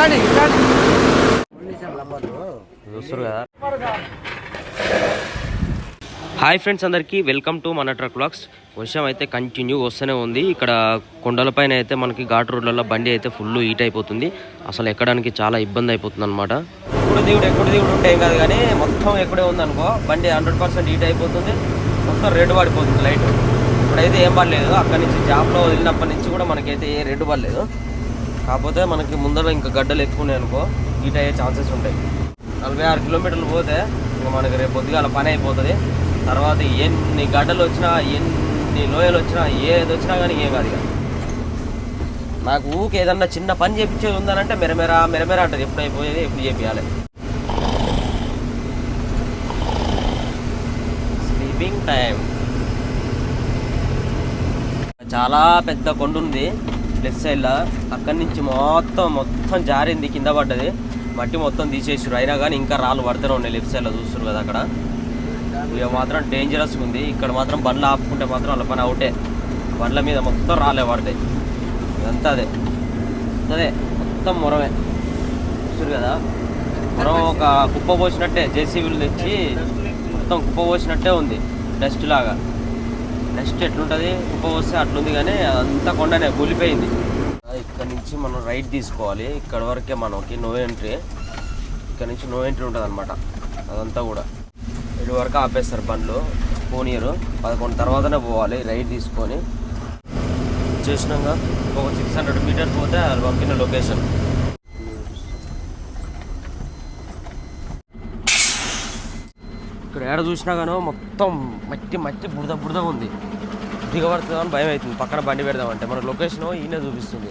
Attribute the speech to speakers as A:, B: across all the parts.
A: Hi friends, అందరికీ welcome to మన truck vlogs. వర్షం అయితే కంటిన్యూ వస్తూనే ఉంది. ఇక్కడ కొండలపైన అయితే మనకి ఘాట్ రోడ్లలో బండి అయితే ఫుల్ హీట్ అయిపోతుంది. అసలు ఎక్కడానికి చాలా ఇబ్బంది అయిపోతుంది అనమాట. ఎక్కడ దిగుడు ఉంటే ఏం కాదు, కానీ మొత్తం ఎక్కడే ఉందనుకో బండి 100% హీట్ అయిపోతుంది. మొత్తం రెడ్ పడిపోతుంది లైట్. ఇప్పుడైతే ఏం పడలేదు. అక్కడి నుంచి జాబ్లో వదిలినప్పటి నుంచి కూడా మనకైతే ఏ రెడ్ పడలేదు. కాకపోతే మనకి ముందర ఇంకా గడ్డలు ఎక్కువ ఉన్నాయి అనుకో, హీట్ అయ్యే ఛాన్సెస్ ఉంటాయి. 46 కిలోమీటర్లు పోతే ఇంకా మనకి రేపు పొద్దుగాల పని అయిపోతుంది. తర్వాత ఎన్ని గడ్డలు వచ్చినా, ఎన్ని లోయలు వచ్చినా, ఏది వచ్చినా కానీ ఏం కాదు. ఇక నాకు ఊరికి ఏదన్నా చిన్న పని చేయించేది ఉందనంటే మెరమెరా అంటది. ఎప్పుడు అయిపోయేది, ఎప్పుడు చేయాలి. Sleeping time. చాలా పెద్ద కొండ ఉంది లెఫ్ట్ సైడ్లో. అక్కడి నుంచి మొత్తం జారింది, కింద పడ్డది. మట్టి మొత్తం తీసేసారు. అయినా కానీ ఇంకా రాళ్ళు పడుతూనే ఉన్నాయి. లెఫ్ట్ సైడ్లో చూస్తారు కదా, అక్కడ ఇక మాత్రం డేంజరస్గా ఉంది. ఇక్కడ మాత్రం బండ్లు ఆపుకుంటే మాత్రం వాళ్ళ పని అవుటే. బండ్ల మీద మొత్తం రాలే పడతాయి. ఇదంతా అదే మొత్తం మొరమే చూస్తారు కదా. మొరం ఒక కుప్ప పోసినట్టే, జేసీబీలు తెచ్చి మొత్తం కుప్ప పోసినట్టే ఉంది. డస్ట్ లాగా. డస్ట్ ఎట్లుంటుంది, కుప్ప పోస్తే అట్లుంది. కానీ అంతా కొండనే కూలిపోయింది. ఇక్కడ నుంచి మనం రైట్ తీసుకోవాలి. ఇక్కడ వరకే మనకి నో ఎంట్రీ. ఇక్కడ నుంచి నో ఎంట్రీ ఉంటుంది అనమాట. అదంతా కూడా ఇటు వరకు ఆపేస్తారు బండ్లు, పోనీయరు. 11 తర్వాతనే పోవాలి రైట్ తీసుకొని. చేసినాక ఒక 600 మీటర్స్ పోతే వాళ్ళు పంపిన లొకేషన్. ఇక్కడ ఏడ చూసినా కానీ మొత్తం మట్టి బురద ఉంది. దిగబడుతుందని భయం అవుతుంది. పక్కన బండి పెడదామంటే మన లొకేషన్ ఈయనే చూపిస్తుంది.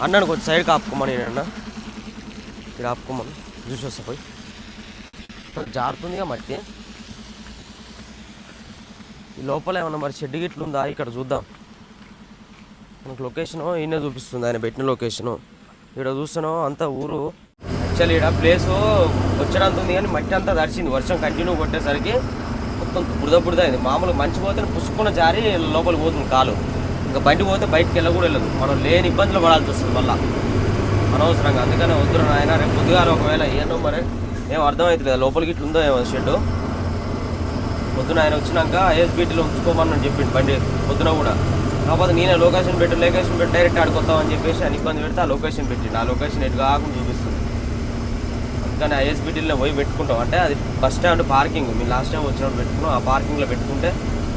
A: అన్నాను కొంచెం సైడ్కి ఆపుకోమని. నేనన్నా ఇక్కడ ఆపుకోమని చూసి వస్తా. పోయి జారుతుందిగా మట్టి. ఈ లోపల ఏమన్నా మరి షెడ్ గిట్లు ఉందా ఇక్కడ చూద్దాం. మనకు లొకేషను ఈయనే చూపిస్తుంది, ఆయన పెట్టిన లొకేషను. ఇక్కడ చూస్తాను అంతా ఊరు. యాక్చువల్లీ ఇక్కడ ప్లేసు వచ్చేటంత ఉంది, కానీ మట్టి అంతా తడిచింది. వర్షం కంటిన్యూ కొట్టేసరికి మొత్తం బురద అయింది. మామూలుగా మంచి పోతే పుసుకున్న జారి లోపలికి పోతుంది కాలు. ఇంకా బండి పోతే బయటికి వెళ్ళదు. మనం లేని ఇబ్బందులు పడాల్సి వస్తుంది మళ్ళీ అనవసరంగా. అందుకనే వద్దురు ఆయన. రేపు పొద్దుగాల ఒకవేళ ఏంటో మరి ఏం అర్థమవుతుంది కదా, లోపలికి ఇట్లా ఉందో ఏమో షెడ్. పొద్దున ఆయన వచ్చినాక ఏఎస్బీటీలో ఉంచుకోమని చెప్పిండు బండి పొద్దున కూడా. కాకపోతే నేనే లొకేషన్ పెట్టి డైరెక్ట్ ఆడుకొస్తామని చెప్పేసి అని ఇబ్బంది పెడితే ఆ లొకేషన్ పెట్టిండు. ఆ లొకేషన్ ఎటు కాకుండా చూపిస్తుంది. అందుకని ఐఎస్బీటీలో పోయి పెట్టుకుంటాం. అంటే అది బస్ స్టాండ్ పార్కింగ్. మేము లాస్ట్ టైం వచ్చినప్పుడు పెట్టుకున్నాం. ఆ పార్కింగ్లో పెట్టుకుంటే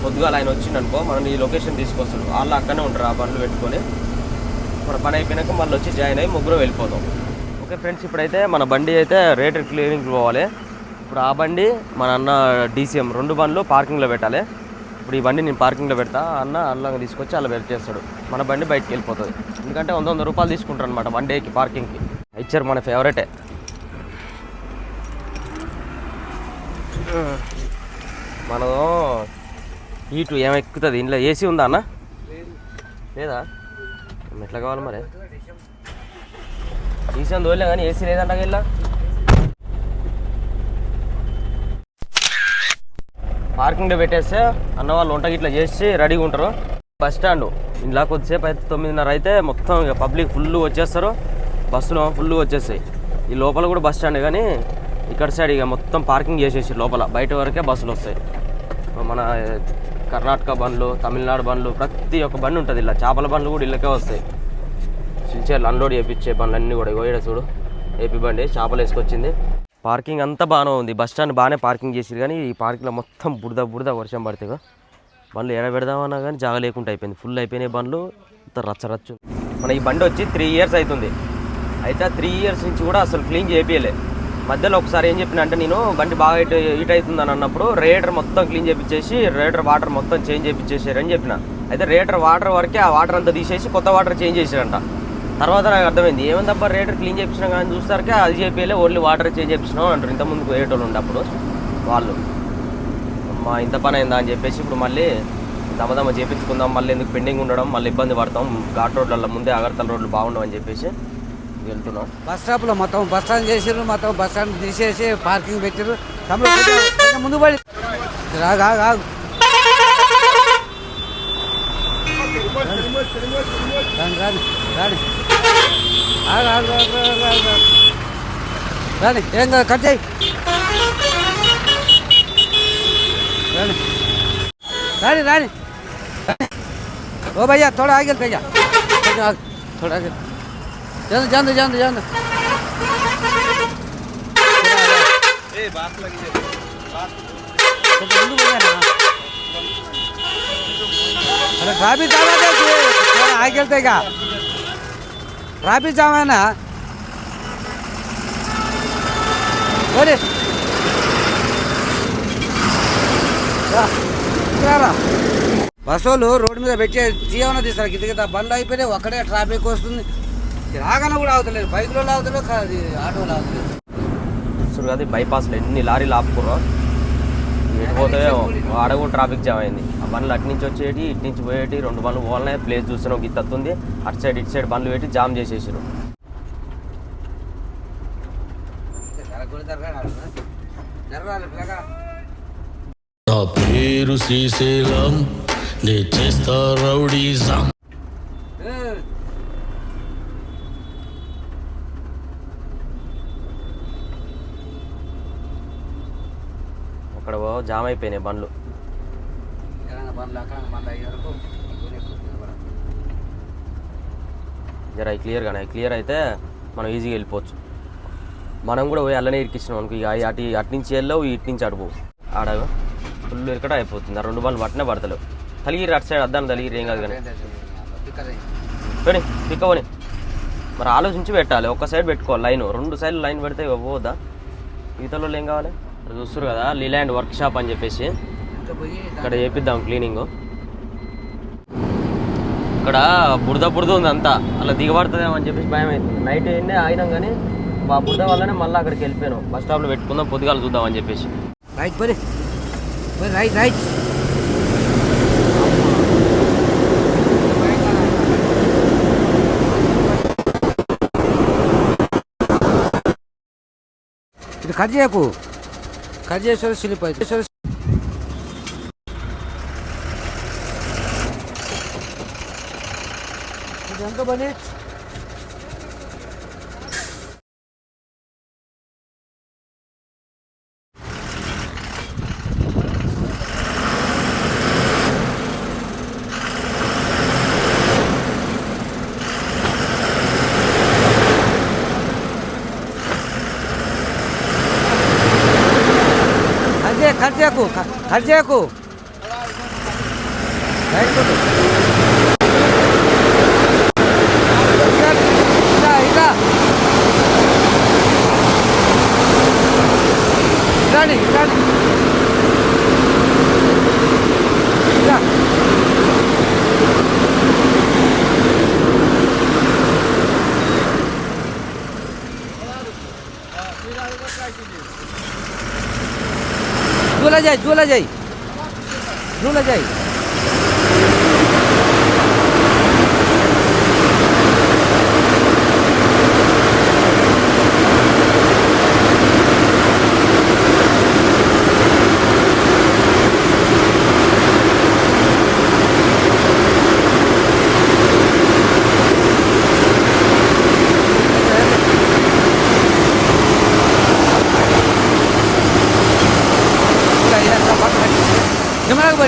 A: పొద్దుగాల ఆయన వచ్చిండనుకో మనం ఈ లొకేషన్ తీసుకొస్తాడు. వాళ్ళు అక్కడనే ఉంటారు ఆ బండ్లు పెట్టుకొని. మన పని అయిపోయినాక మళ్ళీ వచ్చి జాయిన్ అయ్యి ముగ్గురు వెళ్ళిపోతాం. ఓకే ఫ్రెండ్స్, ఇప్పుడైతే మన బండి అయితే రేటర్ క్లీనింగ్కి పోవాలి. ఇప్పుడు ఆ బండి మన అన్న డీసీఎం 2 బండ్లు పార్కింగ్లో పెట్టాలి. ఇప్పుడు ఈ బండి నేను పార్కింగ్లో పెడతా, అన్న అల్లంగా తీసుకొచ్చి అలా చేస్తాడు. మన బండి బయటకు వెళ్ళిపోతుంది. ఎందుకంటే 100 రూపాయలు తీసుకుంటారు అనమాట 1 డేకి పార్కింగ్కి. ఇచ్చారు మన ఫేవరెటే. మనం హీటు ఏమెక్కుతుంది. ఇంట్లో ఏసీ ఉందా అన్న? లేదా? ఎట్లా కావాలి మరి? ఏసీ అని తోలే కానీ ఏసీ లేదంట. ఇలా పార్కింగ్లో పెట్టేస్తే అన్న వాళ్ళు వంట గిట్లా చేసి రెడీగా ఉంటారు. బస్ స్టాండ్ ఇలా కొద్దిసేపు అయితే 9:30 అయితే మొత్తం ఇక పబ్లిక్ ఫుల్ వచ్చేస్తారు. బస్సులు ఫుల్ వచ్చేస్తాయి. ఈ లోపల కూడా బస్ స్టాండ్, కానీ ఇక్కడ సైడ్ ఇక మొత్తం పార్కింగ్ చేసేసి లోపల బయట వరకే బస్సులు వస్తాయి. మన కర్ణాటక బండ్లు, తమిళనాడు బండ్లు, ప్రతి ఒక్క బండి ఉంటుంది. ఇలా చేపల బండ్లు కూడా ఇళ్ళకే వస్తాయి. సిల్చేర్లు అన్లోడ్ చేయించే బండ్లు అన్నీ కూడా ఇగో చూడు. ఏపీ బండి చేపలు వేసుకొచ్చింది. పార్కింగ్ అంతా బాగానే ఉంది. బస్ స్టాండ్ బాగానే పార్కింగ్ చేసేది, కానీ ఈ పార్కింగ్లో మొత్తం బురద వర్షం పడితే బండ్లు ఎడ పెడదామన్నా కానీ జాగ లేకుండా అయిపోయింది. ఫుల్ అయిపోయినాయి బండ్లు, అంత రచ్చరచ్చు. మన ఈ బండి వచ్చి 3 ఇయర్స్ అవుతుంది. అయితే 3 ఇయర్స్ నుంచి కూడా అసలు క్లీన్ చేయించలే. మధ్యలో ఒకసారి ఏం చెప్పిన అంటే, నేను బండి బాగా హీట్ అవుతుందని అన్నప్పుడు రేటర్ మొత్తం క్లీన్ చేయించేసి రేటర్ వాటర్ మొత్తం చేంజ్ చేయించేసారని చెప్పిన. అయితే రేటర్ వాటర్ వరకే ఆ వాటర్ అంతా తీసేసి కొత్త వాటర్ చేంజ్ చేశారంట. తర్వాత నాకు అర్థమైంది, ఏమైందబ్బా రేటర్ క్లీన్ చేయించినా కానీ చూస్తారకే అది చెప్పేలే, ఓన్లీ వాటర్ చేంజ్ చేయించినాం అంటారు. ఇంతకుముందు వేయటోళ్ళు ఉన్నప్పుడు వాళ్ళు మా ఇంత పని అయిందా అని చెప్పేసి ఇప్పుడు మళ్ళీ దమదమ చేయించుకుందాం. మళ్ళీ ఎందుకు పెండింగ్ ఉండడం, మళ్ళీ ఇబ్బంది పడతాం. ఘాట్ రోడ్లలో ముందే అగర్తల రోడ్లు బాగుండవు అని చెప్పేసి వెళ్తున్నాం.
B: బస్ స్టాప్లో మొత్తం బస్ స్టాండ్ చేసారు. మొత్తం బస్ స్టాండ్ తీసేసి పార్కింగ్ పెట్టారు. ముందు పడి రాగా రాని రాని ఏం కాదు కట్ చేయి రాని రాని రాని ओ भैया थोड़ा आगे भैया थोड़ा आगे जान जान जान जान अरे ट्रैफिक जाम है थोड़ा आगे चलतेगा ट्रैफिक जाम है ना बोले బస్సు వాళ్ళు రోడ్డు మీద పెట్టే తీయమన్నా తీస్తారు కింద బండ్లు అయిపోయినాయి ఒక్కడే ట్రాఫిక్ వస్తుంది రాగానే కూడా అవుతలేదు బైక్లో ఆగుతలేదు ఆటోలో ఆగుతలేదు
A: చూడు కదా బైపాస్లో ఎన్ని లారీలు ఆపుకుర్రో పోతే ఆడ కూడా ట్రాఫిక్ జామ్ అయింది ఆ బండ్లు అటు నుంచి వచ్చేటి ఇటు నుంచి పోయేటి 2 బండ్లు పోవాలనే ప్లేస్ చూసిన ఒక గిత్త వస్తుంది అటు సైడ్ ఇటు సైడ్ బండ్లు పెట్టి జామ్ చేసేసారు
C: నా పేరు శ్రీశైలం నే చేస్తా రౌడీజం
A: అక్కడ జామ్ అయిపోయినాయి బండ్లు జర క్లియర్ అయితే మనం ఈజీగా వెళ్ళిపోవచ్చు మనం కూడా పోయి అల్లనే ఇరికిచ్చినాం అనుకో ఇక అటు నుంచి వెళ్ళవు ఇటు నుంచి అడుగు ఆడ ఫుల్ ఇరకట అయిపోతుంది ఆ 2 బండ్లు పట్టినే పడతలేవు తలిగిరి అటు సైడ్ అద్దాను తలిగిరి ఏం కాదు కానీ పోనీ పిక్కవని మరి ఆలోచించి పెట్టాలి ఒక్క సైడ్ పెట్టుకోవాలి లైన్ 2 సైడ్లు లైన్ పెడితే పోదా ఈతలో ఏం కావాలి అది చూస్తారు కదా లీలాండ్ వర్క్ షాప్ అని చెప్పేసి ఇక్కడ చేపిద్దాం క్లీనింగ్ ఇక్కడ బురద ఉంది అంతా అలా దిగబడుతుందేమో అని చెప్పేసి భయం అవుతుంది నైట్ ఎన్నే ఆగినాం కానీ ఆ బురద వల్లనే మళ్ళీ అక్కడికి వెళ్ళిపోయాను బస్ స్టాప్లో పెట్టుకుందాం పొద్దుగాలు చూద్దాం అని చెప్పేసి
B: రైట్ బరే రైట్ రైట్ ఇది కట్ చేయకు కట్ చేసే స్లిప్ అవుతుంది ఇది ఎంత పని కట్ చేయకు రైట్ కొట్టు ఇంకా రాని రాని झूला जाई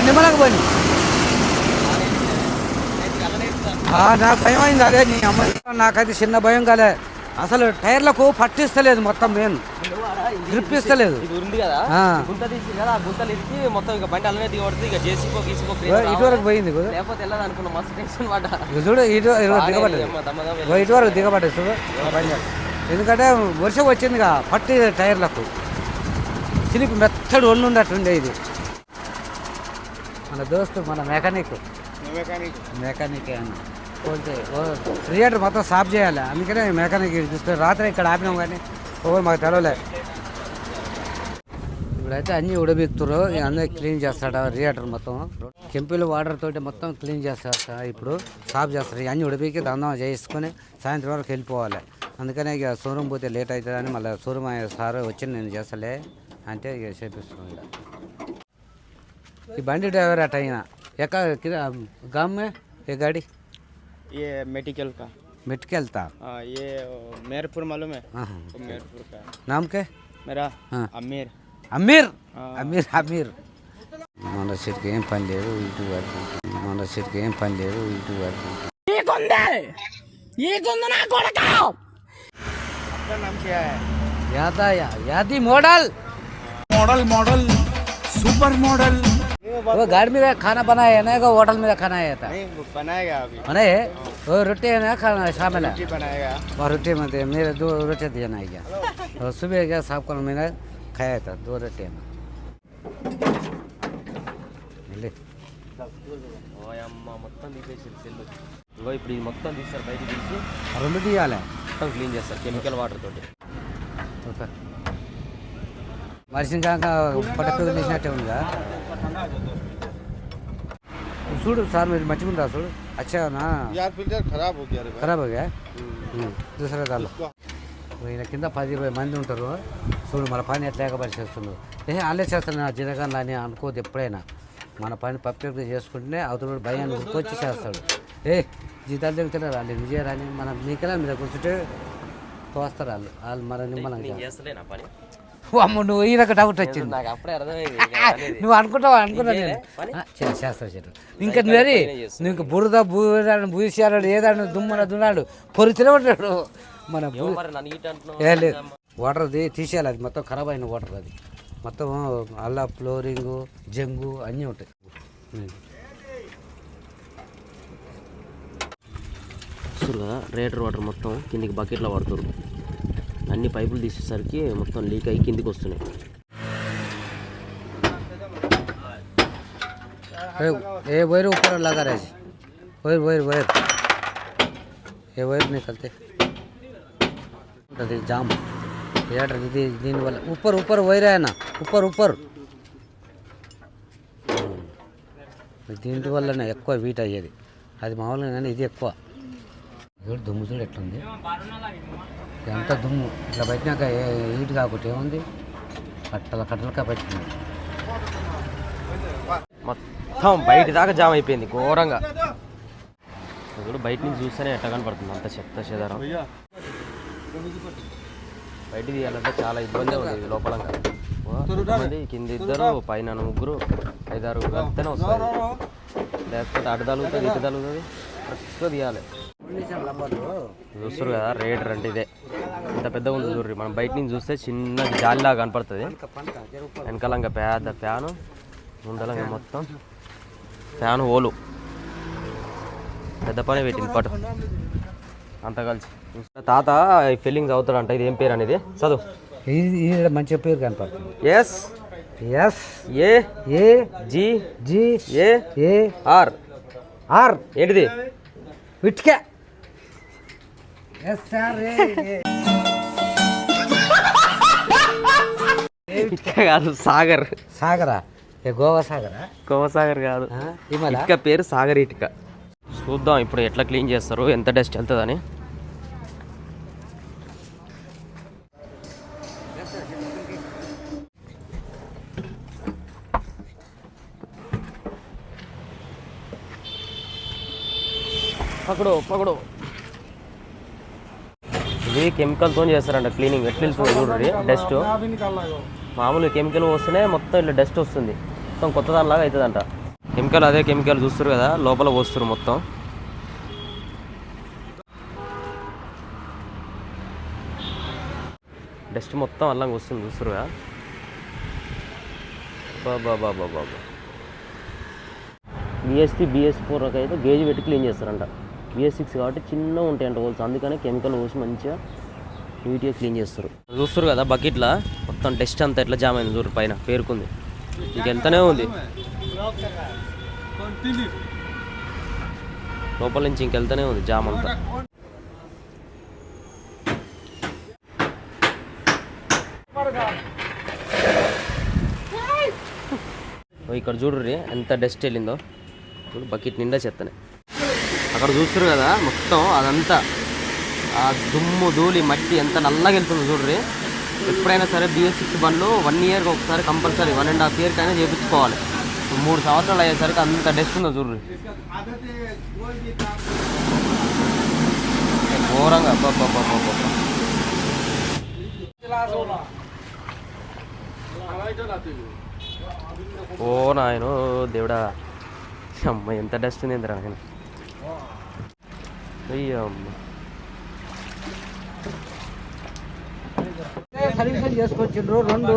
B: నిమ్మలకు పోయి నాకు భయం అయింది అదే నీ అమ్మ నాకైతే చిన్న భయం కాలే అసలు టైర్లకు పట్టిస్తలేదు మొత్తం మెయిన్ గ్రిప్ ఇస్తలేదు
A: గుంత తీసి కదా గుంతలు ఇరికి మొత్తం ఇక బండి అలానే దిగబడుతుంది ఇక జేసీపో
B: ఇటువరకు పోయింది
A: లేకపోతే వెళ్ళదు అనుకున్నా మస్తు టెన్షన్ పడ్డా
B: చూడు దిగబడ్డది ఇటువరకు దిగబడ్డది చూడు ఎందుకంటే వర్షం వచ్చిందిగా పట్టి టైర్లకు చిలిపి మెత్తడు ఒళ్ళుండట్టుండే ఇది మన దోస్తు మన మెకానిక్ అని పోతే థియేటర్ మొత్తం సాఫ్ చేయాలి అందుకనే మెకానిక్ తీసుకొని రాత్రి ఇక్కడ ఆపినాం కానీ మాకు తెలవలే ఇప్పుడైతే అన్నీ ఉడబీక్తురు అన్నీ క్లీన్ చేస్తాడు థియేటర్ మొత్తం కెంపులు వాటర్ తోటి మొత్తం క్లీన్ చేస్తారు ఇప్పుడు సాఫ్ చేస్తారు అన్నీ ఉడబీకి దండం చేసుకొని సాయంత్రం వరకు వెళ్ళిపోవాలి అందుకనే ఇక షోరూమ్ పోతే లేట్ అవుతుందని మళ్ళీ షోరూమ్ సార్ వచ్చి నేను చేస్తలే అంటే ఇక చేపిస్తున్నాను ఇక ये बंडी ड्राइवर हटाइना गाँव में ये गाड़ी
D: ये मेडिकल का
B: मेटकेलता
D: ये मेरपुर मालूम है? वो मेरपुर का है।
B: नाम क्या?
D: मेरा
B: हाँ।
D: अमीर।
B: అమీర్ అమీర్ అమీర్ మన చెట్టుకి ఏం పని లేదు ఇటు వరకు మన చెట్టుకి ఏం పని లేదు ఇటు వరకు
D: आपका नाम क्या है?
B: यादा यादी मॉडल
E: मॉडल सुपर मॉडल
B: वो गाड़ी में खाना बनाया है ना को होटल में खाना आया था
D: नहीं वो बनाएगा अभी।
B: अरे वो रोटी है ना खाना शामिल है
D: रोटी बनाएगा।
B: और रोटी में दे मेरे 2 रोटी देना है क्या और सुबह क्या साहब को मैंने खाया था 2 रोटी में ले
A: ఓయమ్మ మొత్తం తీసేసారు సెల్లు. ఇగో ఇప్పుడు ఇది మొత్తం తీస్తారు, బయట తీసి
B: రెండు తీయాలి
A: మొత్తం క్లీన్ చేస్తారు కెమికల్ వాటర్ తోటి.
B: మనిషిని కాక పటకు తీసినట్టే ఉందా చూడు సార్ మీరు మంచిగా ఉందా చూడు అచ్చానా
D: यार फिल्टर खराब हो गया रे
B: ఖరాబ్ అయ్యా దూసరా దాల్లో ఈయన కింద 10-20 మంది ఉంటారు చూడు మన పని ఎట్లా ఏకపరిచేస్తున్నారు వాళ్ళే చేస్తాను నా జిరగాన్ని అని అనుకోదు ఎప్పుడైనా మన పని పర్ఫెక్ట్గా చేసుకుంటేనే అవతల భయాన్ని గుర్తొచ్చి చేస్తాడు జీతాలు దిగుతున్నారు వాళ్ళు విజయ రాని మనం మీకెలా మీద కూర్చుంటే తోస్తారు వాళ్ళు మన నిమ్మలంగా
A: నేను చేస్తలేనా పని?
B: అమ్మ నువ్వు ఈయనకు డౌట్ వచ్చింది
A: నాకు అప్పుడే అర్థమైంది
B: నువ్వు అనుకుంటావు అనుకున్నా నేను చేస్తావు చేస్తావు ఇంకా నువ్వు నువ్వు ఇంకా బురద బూసాడు ఏదాడు దుమ్మన దున్నాడు పొరి తినబడ్డాడు మన
A: మరి నన్ను ఈట అంటున్నావు.
B: ఏ లేదు వాటర్ అది తీసేయాలి అది మొత్తం ఖరాబ్ అయిన వాటర్ అది మొత్తం అల్లా ఫ్లోరింగు జంగు అన్నీ ఉంటాయి
A: చూస్తారు కదా రేటర్ వాటర్ మొత్తం కిందికి బకెట్లో పడుతారు. అన్ని పైపులు తీసేసరికి మొత్తం లీక్ అయ్యి కిందికి వస్తున్నాయి.
B: ఏ వైర్ ऊपर लगा रहे వైర్ వైర్ వైర్ ఏ వైర్ నికల్తే ఉంటుంది జామ్ థియేటర్ ఇది దీనివల్ల ऊपर ऊपर వైర్ అయినా ऊपर ऊपर దీని వల్లనే ఎక్కువ వీట్ అయ్యేది అది మామూలుగా కానీ ఇది ఎక్కువ చూడు దుమ్ము చూడు ఎట్లుంది ఎంత దుమ్ము ఇట్లా పెట్టినాక హీట్ కాకుండా ఏముంది కట్టలకా పెట్టింది
A: మొత్తం బయట దాకా జామ్ అయిపోయింది ఘోరంగా. ఇప్పుడు బయట నుంచి చూస్తేనే ఎట్లా కనపడుతుంది అంత చెత్త చెదారం. బయట తీయాలంటే చాలా ఇబ్బంది ఉంది లోపల మంది కింద 2 పైన 3 5-6 కలిస్తేనే వస్తుంది. లేకపోతే అటు తలుగుతుంది ఇటు తలుగుతుంది కరెక్ట్గా తీయాలి. చూస్తారు కదా రేటర్ అంటే ఇదే ఇంత పెద్దగా ఉంది చూడండి. మనం బయట నుంచి చూస్తే చిన్న జాలిలాగా కనపడుతుంది. వెనకాలంగా పెద్ద ఫ్యాను ముందలంగా మొత్తం ఫ్యాన్ హోలు పెద్ద పని పెట్టింది పట్టు అంతా కలిసి. తాత ఫీలింగ్స్ అవుతాడంట. ఇది ఏం పేరు అనేది చదువు.
B: ఇది మంచి పేరు కనపడుతుంది.
A: S
B: S
A: A
B: A
A: G
B: G
A: A
B: A
A: R
B: R
A: ఏంటిది
B: విట్కే ఎస్ సార్
A: ఇటుక కాదు సాగర్.
B: సాగరా ఏ గోవా సాగరా
A: కోవసాగర్ కాదు ఇటుక పేరు సాగర్ ఇటుక. చూద్దాం ఇప్పుడు ఎట్లా క్లీన్ చేస్తారు ఎంత డస్ట్ వెళ్తుందని. పకడు ఇది కెమికల్తో చేస్తారంట క్లీనింగ్. ఎట్లా వెళ్తుంది చూడండి డస్ట్. మామూలు కెమికల్ వస్తేనే మొత్తం ఇట్లా డస్ట్ వస్తుంది. మొత్తం కొత్త దానిలాగా అవుతుందంట. కెమికల్ అదే కెమికల్ చూస్తారు కదా లోపల పోస్తారు మొత్తం. డస్ట్ మొత్తం అల్లంగా వస్తుంది చూస్తారు కదా. బాబా BS4 అయితే గేజ్ పెట్టి క్లీన్ చేస్తారంట. BS6 కాబట్టి చిన్నగా ఉంటాయంట హోల్స్. అందుకనే కెమికల్ పోసి మంచిగా నీట్గా క్లీన్ చేస్తారు. చూస్తారు కదా బకెట్లో మొత్తం డస్ట్ అంతా ఎట్లా జామ్ అయింది చూడు పైన పేరుకుంది. ఇంకెంతనే ఉంది లోపల నుంచి ఇంకెళ్తూనే ఉంది జామ్ అంతా. ఇక్కడ చూడుర్రి ఎంత డస్ట్ వెళ్ళిందో. ఇప్పుడు బకెట్ నిండా చెత్తనే. అక్కడ చూస్తారు కదా మొత్తం అదంతా ఆ దుమ్ము ధూళి మట్టి ఎంత నల్లగా వెళ్తుందో చూడ్రి. ఎప్పుడైనా సరే BS6 బండ్లు 1 ఇయర్కి ఒకసారి కంపల్సరీ 1.5 ఇయర్కి అయినా చేయించుకోవాలి. 3 సంవత్సరాలు అయ్యేసరికి అంత డస్ట్ ఉందో చూడ్రి. ఘోరంగా ఓ నాయన దేవుడా అమ్మ ఎంత డస్ట్ ఉంది ఇంద్ర ఆయన అయ్యమ్మ
B: సర్వీస్ చేసుకొచ్చిండ్రు 2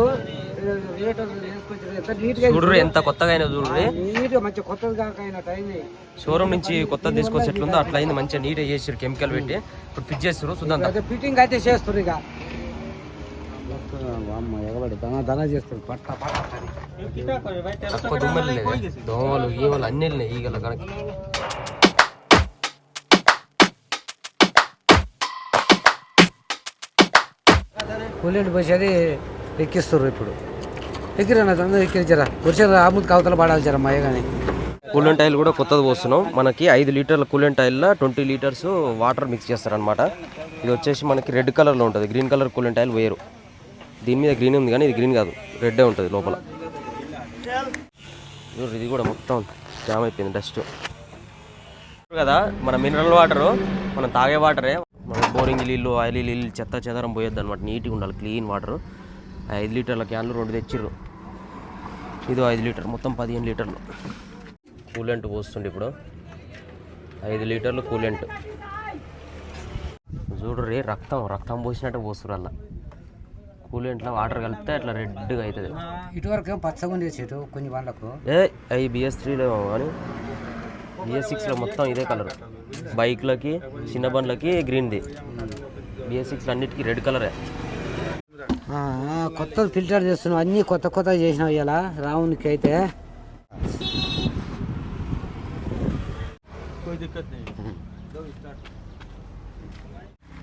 B: లీటర్లు చేసుకొచ్చిండ్రు
A: చూడరు ఎంత కొత్తగా అయినా చూడరు
B: నీట్గా మంచి కొత్తది కాక అయినట్టు అయింది
A: షోరూమ్ నుంచి కొత్తది తీసుకొచ్చి ఎట్లుందో అట్లా అయింది మంచిగా నీట్గా చేసారు కెమికల్ పెట్టి ఇప్పుడు ఫిట్ చేస్తారు చూద్దాం
B: ఫిట్టింగ్ అయితే చేస్తారు ఇక అమ్మ ఎగబడి దన చేస్తారు పట్ట
A: తక్కువ దుమ్మలు లేదు దోమలు ఈగలు అన్ని వెళ్ళినాయి ఈగల కనుక
B: కూలీని పోసేది ఎక్కిస్తారు ఇప్పుడు ఎక్కిరా అందరూ ఎక్కించారా వచ్చారా ఆ ముందు కవతలు పడాలి జరా మయ కానీ
A: కూలెంట్ ఆయిల్ కూడా కొత్తది పోస్తున్నాం మనకి 5 లీటర్ల కూలెంట్ ఆయిల్లో 20 లీటర్స్ వాటర్ మిక్స్ చేస్తారనమాట ఇది వచ్చేసి మనకి రెడ్ కలర్లో ఉంటుంది గ్రీన్ కలర్ కూలెంట్ ఆయిల్ వేరు దీని మీద గ్రీన్ ఉంది కానీ ఇది గ్రీన్ కాదు రెడ్డే ఉంటుంది లోపల ఇది కూడా మొత్తం జామ్ అయిపోయింది డస్ట్ కదా మన మినరల్ వాటరు మనం తాగే వాటరే మన బోరింగ్ నీళ్ళు ఆయిలీ నీళ్ళు చెత్త చెదరం పోయొద్దు అనమాట నీట్గా ఉండాలి క్లీన్ వాటర్ 5 లీటర్ల క్యాన్లు 2 తెచ్చిర్రు ఇది 5 లీటర్ మొత్తం 15 లీటర్లు కూలెంట్ పోస్తుండే ఇప్పుడు 5 లీటర్లు కూలెంట్ చూడరే రక్తం పోసినట్టు పోస్తురు అలా కూలెంట్లో వాటర్ కలిపితే అట్లా రెడ్గా అవుతుంది
B: ఇటువరకు పచ్చగా ఉంది చెట్టు కొన్ని వాళ్ళకు
A: అవి BS3లో కానీ BS6లో మొత్తం ఇదే కలర్ బైక్లకి చిన్న బండ్లకి గ్రీన్ది BS6 అన్నిటికీ రెడ్ కలరే
B: కొత్త ఫిల్టర్ చేస్తున్నావు అన్నీ కొత్త చేసినావు ఇలా రావునికి అయితే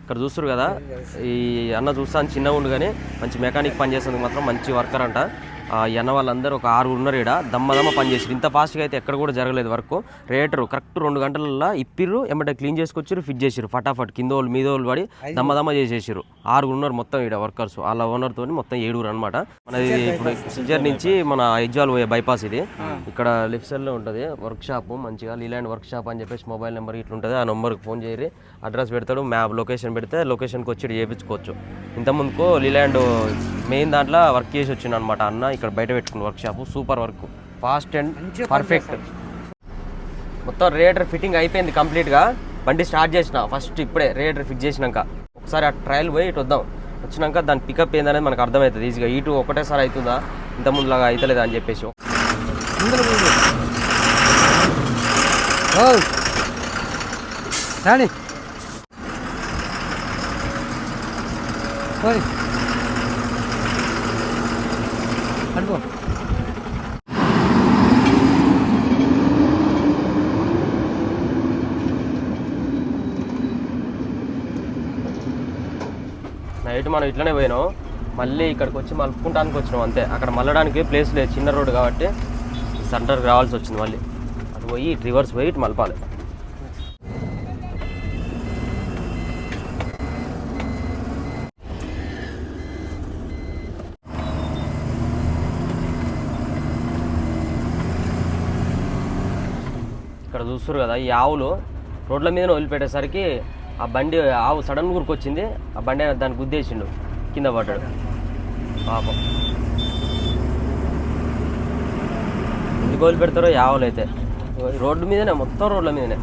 A: ఇక్కడ చూస్తారు కదా ఈ అన్న చూస్తాను చిన్నగా ఉండు కానీ మంచి మెకానిక్ పని చేసేందుకు మాత్రం మంచి వర్కర్ అంట ఈ అన్న వాళ్ళందరూ ఒక 6 ఉన్నారు ఇక్కడ దమ్మ పని చేసారు ఇంత ఫాస్ట్గా అయితే ఎక్కడ కూడా జరగలేదు వర్క్ రేటరు కరెక్ట్ 2 గంటలలో ఇప్పిర్రు ఏమంటే క్లీన్ చేసుకొచ్చారు ఫిట్ చేసారు ఫటాఫట్ కింద వాళ్ళు మీద వాళ్ళు పడి దమ్మ చేసేసారు 6 ఉన్నారు మొత్తం ఇక్కడ వర్కర్స్ వాళ్ళ ఓనర్తో మొత్తం 7 అనమాట మనది ఇప్పుడు సిజర్ నుంచి మన ఎగ్జాల్ పోయే బైపాస్ ఇది ఇక్కడ లెఫ్ట్ సైడ్లో ఉంటుంది వర్క్ షాప్ మంచిగా లీలాండ్ వర్క్ షాప్ అని చెప్పేసి మొబైల్ నెంబర్ ఇట్లా ఉంటుంది ఆ నెంబర్కి ఫోన్ చేయరి అడ్రస్ పెడతాడు మ్యాప్ లొకేషన్ పెడితే లొకేషన్కి వచ్చి చేయించుకోవచ్చు ఇంతకుముందుకు లీలాండ్ మెయిన్ దాంట్లో వర్క్ చేసి వచ్చిండు అనమాట అన్న ఇక్కడ బయట పెట్టుకున్న work shop super work fast and perfect మొత్తం రేడర్ ఫిట్టింగ్ అయిపోయింది కంప్లీట్గా బండి స్టార్ట్ చేసిన ఫస్ట్ ఇప్పుడే రేడర్ ఫిట్ చేసినాక ఒకసారి ఆ ట్రయల్ పోయి ఇటు వద్దాం వచ్చినాక దాని పికప్ ఏందనేది మనకు అర్థమవుతుంది ఈజీగా ఇటు ఒకటేసారి అవుతుందా ఇంతకుముందులాగా అవుతలేదా అని చెప్పేసి
B: రాని అనుకో
A: నైట్ మనం ఇట్లనే పోయినాం మళ్ళీ ఇక్కడికి వచ్చి మలుపుకుంటానికి వచ్చినాం అంతే అక్కడ మళ్ళడానికి ప్లేస్ లేదు చిన్న రోడ్డు కాబట్టి సెంటర్కి రావాల్సి వచ్చింది మళ్ళీ అటు పోయి ఇటు రివర్స్ పోయి ఇటు మలపాలి ఇక్కడ చూస్తారు కదా ఈ ఆవులు రోడ్ల మీద వదిలిపెట్టేసరికి ఆ బండి ఆవు సడన్ ఊరికొచ్చింది ఆ బండి దాన్ని గుద్దేసిండు కింద పడ్డాడు పాపం ఎందుకు వదిలిపెడతారో ఈ ఆవులు అయితే రోడ్డు మీదనే మొత్తం రోడ్ల మీదనే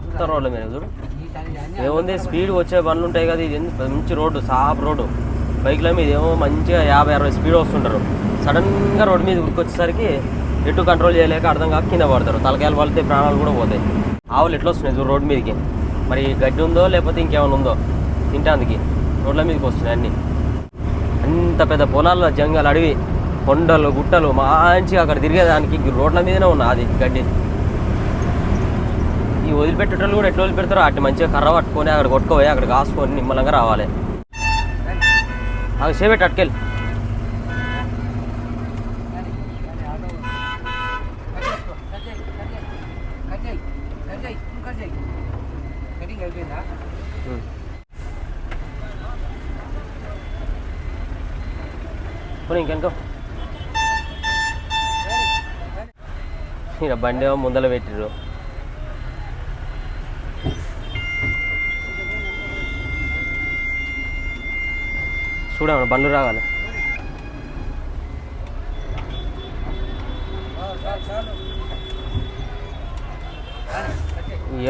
A: మొత్తం రోడ్ల మీద చూడు ఏముంది స్పీడ్ వచ్చే బండ్లు ఉంటాయి కదా ఇది మంచి రోడ్డు సాఫ్ రోడ్డు బైక్ల మీద ఏమో మంచిగా 50-60 స్పీడ్ వస్తుంటారు సడన్గా రోడ్డు మీద ఉరికొచ్చేసరికి ఎటు కంట్రోల్ చేయలేక అర్థం కాక కింద పడతారు తలకాయలు పడితే ప్రాణాలు కూడా పోతాయి ఆవులు ఎట్లా వస్తున్నాయి చూడు రోడ్డు మీదకి మరి గడ్డి ఉందో లేకపోతే ఇంకేమైనా ఉందో తింటానికి రోడ్ల మీదకి వస్తున్నాయి అన్నీ అంత పెద్ద పొలాల్లో జంగల్ అడవి కొండలు గుట్టలు మంచిగా అక్కడ తిరిగేదానికి రోడ్ల మీదనే ఉన్నా అది గడ్డి ఈ వదిలిపెట్టేటోళ్ళు కూడా ఎట్లా వదిలిపెడతారో అటు మంచిగా కర్ర పట్టుకొని అక్కడ కొట్టుకోపోయి అక్కడ కాసుకొని నిమ్మలంగా రావాలి అది సేపెట్టి అట్టుకెళ్ళి ఇంకెనుకో ఇక బండి ఏమో ముందర పెట్టిర్రు చూడమని బండ్లు రావాలి.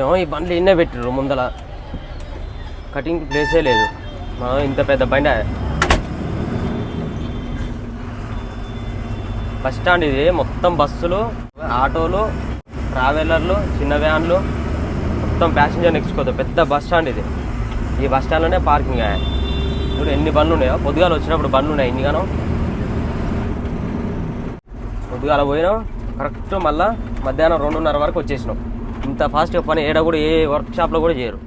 A: ఏమో ఈ బండ్లు ఇన్నే పెట్టిర్రు ముందల, కటింగ్ ప్లేసే లేదు. మనం ఇంత పెద్ద బండి బస్ స్టాండ్ ఇది. మొత్తం బస్సులు, ఆటోలు, ట్రావెలర్లు, చిన్న వ్యాన్లు, మొత్తం ప్యాసింజర్ని ఎక్కించుకోదు. పెద్ద బస్ స్టాండ్ ఇది. ఈ బస్ స్టాండ్లోనే పార్కింగ్. ఇప్పుడు ఎన్ని బండ్లు ఉన్నాయో, పొద్దుగాల వచ్చినప్పుడు బండ్లు ఉన్నాయి ఇన్నిగానో. పొద్దుగాల పోయినాం కరెక్ట్, మళ్ళీ మధ్యాహ్నం 2:30 వరకు వచ్చేసినాం. ఇంత ఫాస్ట్గా పని ఏడ కూడా ఏ వర్క్ షాప్లో కూడా చేయరు.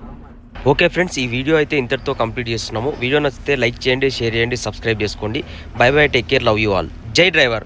A: ఓకే ఫ్రెండ్స్, ఈ వీడియో అయితే ఇంతటితో కంప్లీట్ చేస్తున్నాము. వీడియో నచ్చితే లైక్ చేయండి, షేర్ చేయండి, సబ్స్క్రైబ్ చేసుకోండి. By by, take care, love you all. జై డ్రైవర్.